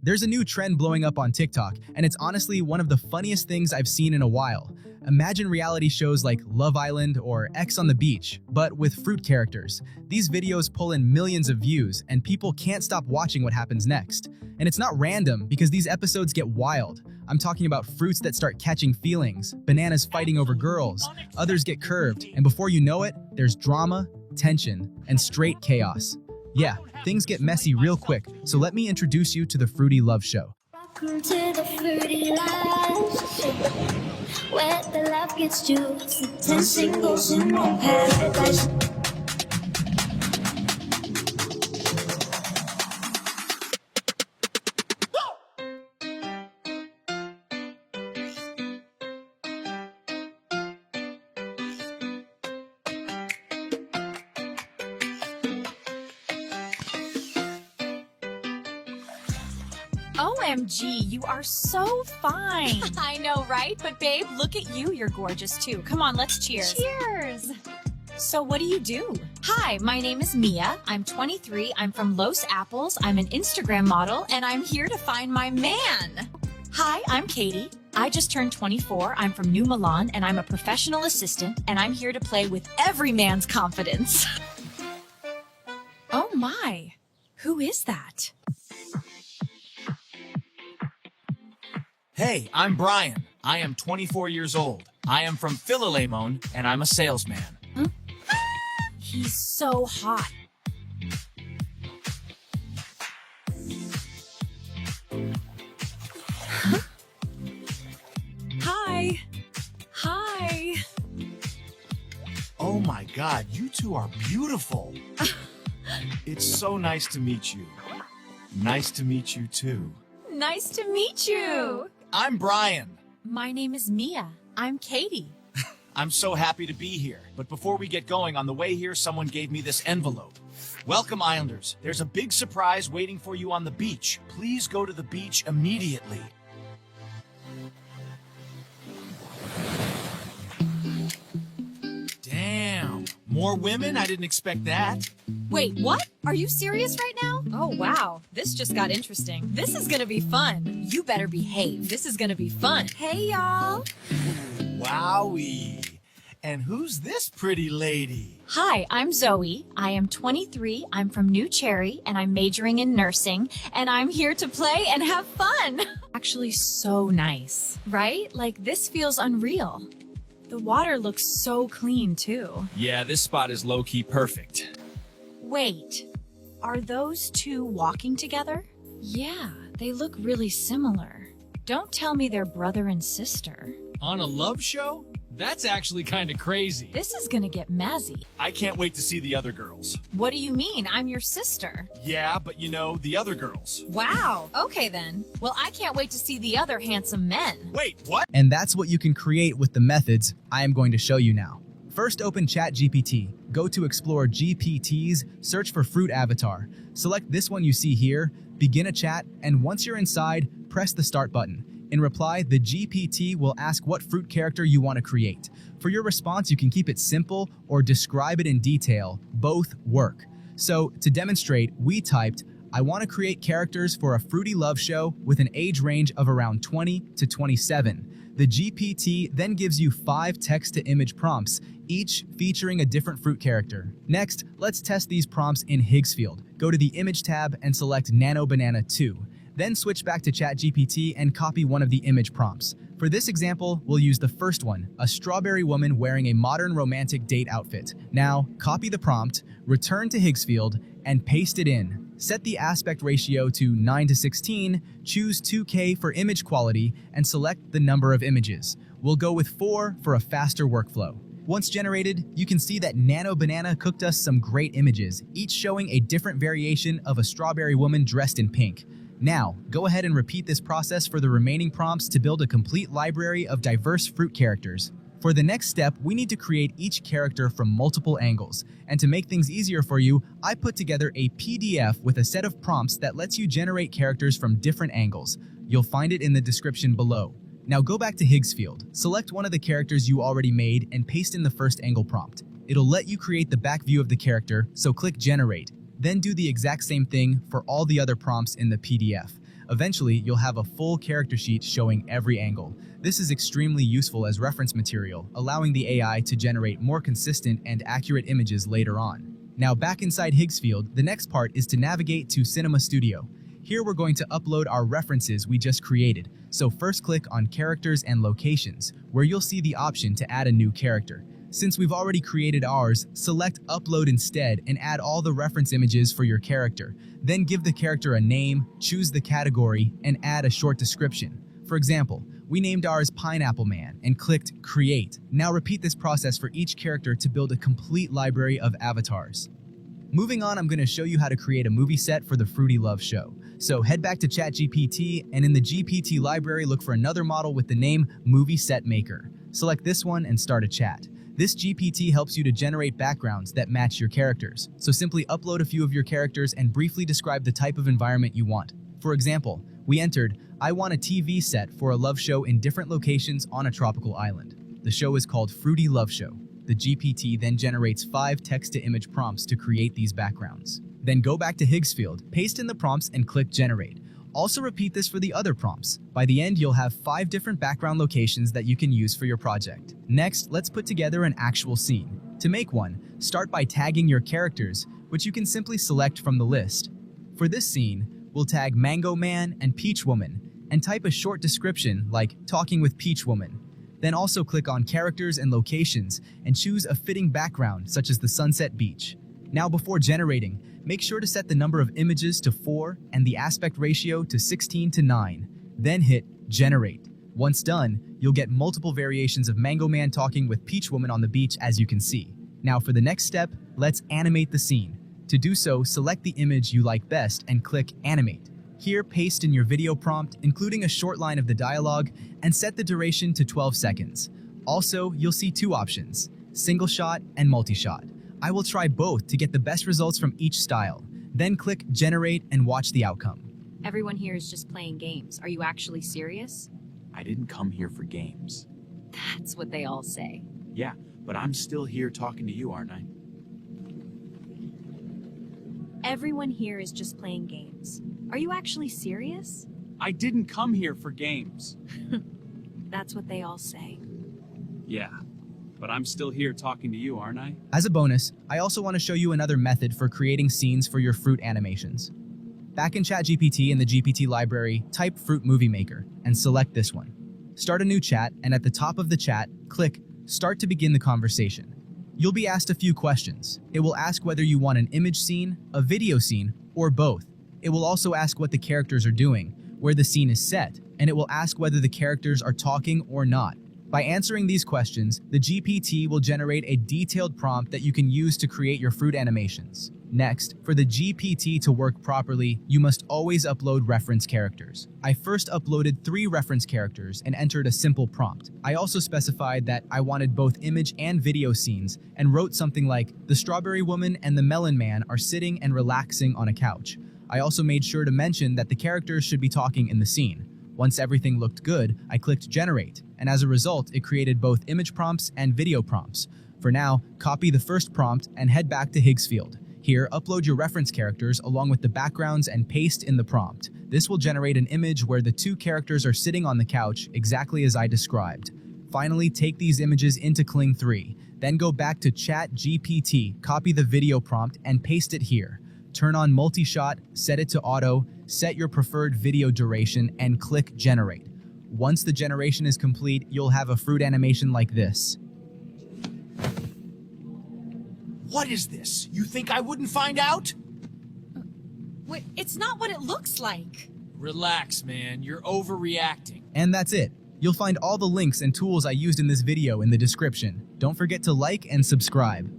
There's a new trend blowing up on TikTok, and it's honestly one of the funniest things I've seen in a while. Imagine reality shows like Love Island or X on the Beach, but with fruit characters. These videos pull in millions of views, and people can't stop watching what happens next. And it's not random, because these episodes get wild. I'm talking about fruits that start catching feelings, bananas fighting over girls, others get curved, and before you know it, there's drama, tension, and straight chaos. Yeah, things get messy real quick, so let me introduce you to the Fruity Love Show. Welcome to the Fruity Love Show, where the love gets juicy, 10 singles in one paradise. OMG, you are so fine. I know, right? But babe, look at you. You're gorgeous too. Come on, let's cheers. Cheers. So what do you do? Hi, my name is Mia. I'm 23. I'm from Los Apples. I'm an Instagram model, and I'm here to find my man. Hi, I'm Katie. I just turned 24. I'm from New Milan, and I'm a professional assistant, and I'm here to play with every man's confidence. Oh my, who is that? Hey, I'm Brian. I am 24 years old. I am from Philalemon, and I'm a salesman. He's so hot. Hi. Hi. Oh my God, you two are beautiful. It's so nice to meet you. Nice to meet you too. Nice to meet you. I'm Brian. My name is Mia. I'm Katie. I'm so happy to be here. But before we get going, on the way here, someone gave me this envelope. Welcome, Islanders. There's a big surprise waiting for you on the beach. Please go to the beach immediately. Damn. More women? I didn't expect that. Wait, what? Are you serious right now? Oh, wow. This just got interesting. This is gonna be fun. You better behave. This is gonna be fun. Hey, y'all. Wowie. And who's this pretty lady? Hi, I'm Zoe. I am 23. I'm from New Cherry, and I'm majoring in nursing, and I'm here to play and have fun. Actually, so nice, right? Like, this feels unreal. The water looks so clean, too. Yeah, this spot is low-key perfect. Wait, are those two walking together? Yeah, they look really similar. Don't tell me they're brother and sister. On a love show? That's actually kind of crazy. This is gonna get mazzy. I can't wait to see the other girls. What do you mean? I'm your sister. Yeah, but you know, the other girls. Wow, okay then. Well, I can't wait to see the other handsome men. Wait, what? And that's what you can create with the methods I am going to show you now. First, open ChatGPT. Go to Explore GPTs, search for Fruit Avatar. Select this one you see here, begin a chat, and once you're inside, press the Start button. In reply, the GPT will ask what fruit character you want to create. For your response, you can keep it simple or describe it in detail. Both work. So, to demonstrate, we typed, I want to create characters for a fruity love show with an age range of around 20 to 27. The GPT then gives you 5 text-to-image prompts, each featuring a different fruit character. Next, let's test these prompts in Higgsfield. Go to the Image tab and select Nano Banana 2. Then switch back to ChatGPT and copy one of the image prompts. For this example, we'll use the first one, a strawberry woman wearing a modern romantic date outfit. Now, copy the prompt, return to Higgsfield, and paste it in. Set the aspect ratio to 9:16, choose 2K for image quality, and select the number of images. We'll go with 4 for a faster workflow. Once generated, you can see that Nano Banana cooked us some great images, each showing a different variation of a strawberry woman dressed in pink. Now, go ahead and repeat this process for the remaining prompts to build a complete library of diverse fruit characters. For the next step, we need to create each character from multiple angles. And to make things easier for you, I put together a PDF with a set of prompts that lets you generate characters from different angles. You'll find it in the description below. Now go back to Higgsfield, select one of the characters you already made and paste in the first angle prompt. It'll let you create the back view of the character, so click Generate. Then do the exact same thing for all the other prompts in the PDF. Eventually, you'll have a full character sheet showing every angle. This is extremely useful as reference material, allowing the AI to generate more consistent and accurate images later on. Now back inside Higgsfield, the next part is to navigate to Cinema Studio. Here we're going to upload our references we just created. So first click on Characters and Locations, where you'll see the option to add a new character. Since we've already created ours, select Upload instead and add all the reference images for your character. Then give the character a name, choose the category, and add a short description. For example, we named ours Pineapple Man and clicked Create. Now repeat this process for each character to build a complete library of avatars. Moving on, I'm going to show you how to create a movie set for the Fruity Love show. So head back to ChatGPT and in the GPT library look for another model with the name Movie Set Maker. Select this one and start a chat. This GPT helps you to generate backgrounds that match your characters. So simply upload a few of your characters and briefly describe the type of environment you want. For example, we entered, I want a TV set for a love show in different locations on a tropical island. The show is called Fruity Love Show. The GPT then generates 5 text-to-image prompts to create these backgrounds. Then go back to Higgsfield, paste in the prompts and click Generate. Also repeat this for the other prompts. By the end, you'll have 5 different background locations that you can use for your project. Next, let's put together an actual scene. To make one, start by tagging your characters, which you can simply select from the list. For this scene, we'll tag Mango Man and Peach Woman and type a short description like Talking with Peach Woman. Then also click on Characters and Locations and choose a fitting background such as the Sunset Beach. Now before generating, make sure to set the number of images to 4 and the aspect ratio to 16:9. Then hit Generate. Once done, you'll get multiple variations of Mango Man talking with Peach Woman on the beach as you can see. Now for the next step, let's animate the scene. To do so, select the image you like best and click Animate. Here, paste in your video prompt, including a short line of the dialogue, and set the duration to 12 seconds. Also, you'll see 2 options, single shot and multi-shot. I will try both to get the best results from each style. Then click Generate and watch the outcome. Everyone here is just playing games. Are you actually serious? I didn't come here for games. That's what they all say. Yeah, but I'm still here talking to you, aren't I? Everyone here is just playing games. Are you actually serious? I didn't come here for games. That's what they all say. Yeah, but I'm still here talking to you, aren't I? As a bonus, I also want to show you another method for creating scenes for your fruit animations. Back in ChatGPT in the GPT library, type Fruit Movie Maker and select this one. Start a new chat and at the top of the chat, click Start to begin the conversation. You'll be asked a few questions. It will ask whether you want an image scene, a video scene, or both. It will also ask what the characters are doing, where the scene is set, and it will ask whether the characters are talking or not. By answering these questions, the GPT will generate a detailed prompt that you can use to create your fruit animations. Next, for the GPT to work properly, you must always upload reference characters. I first uploaded 3 reference characters and entered a simple prompt. I also specified that I wanted both image and video scenes and wrote something like, the Strawberry Woman and the Melon Man are sitting and relaxing on a couch. I also made sure to mention that the characters should be talking in the scene. Once everything looked good, I clicked Generate, and as a result, it created both image prompts and video prompts. For now, copy the first prompt and head back to Higgsfield. Here, upload your reference characters along with the backgrounds and paste in the prompt. This will generate an image where the 2 characters are sitting on the couch, exactly as I described. Finally, take these images into Kling 3. Then go back to ChatGPT, copy the video prompt, and paste it here. Turn on multi-shot, set it to auto, set your preferred video duration, and click Generate. Once the generation is complete, you'll have a fruit animation like this. What is this? You think I wouldn't find out? Wait, it's not what it looks like. Relax, man. You're overreacting. And that's it. You'll find all the links and tools I used in this video in the description. Don't forget to like and subscribe.